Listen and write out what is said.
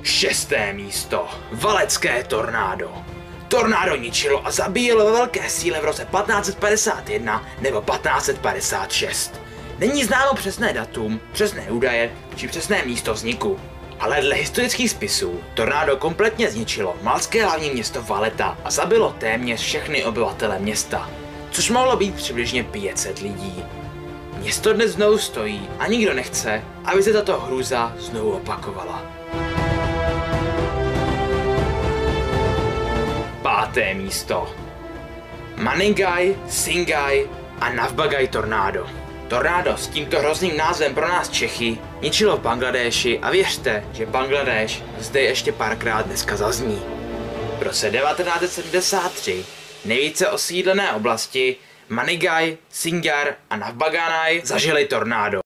Šesté místo. Valecké tornádo. Tornádo ničilo a zabíjelo ve velké síle v roce 1551 nebo 1556. Není známo přesné datum, přesné údaje či přesné místo vzniku. Ale dle historických spisů tornádo kompletně zničilo malské hlavní město Valletta a zabilo téměř všechny obyvatele města, což mohlo být přibližně 500 lidí. Město dnes znovu stojí a nikdo nechce, aby se tato hrůza znovu opakovala. Páté místo. Manigai, Singai a Navbagai tornádo. Tornádo s tímto hrozným názvem pro nás Čechy ničilo v Bangladéši a věřte, že Bangladéš zde ještě párkrát dneska zazní. V roce 1973 nejvíce osídlené oblasti Manigai, Singar a Navbagai zažily tornádo.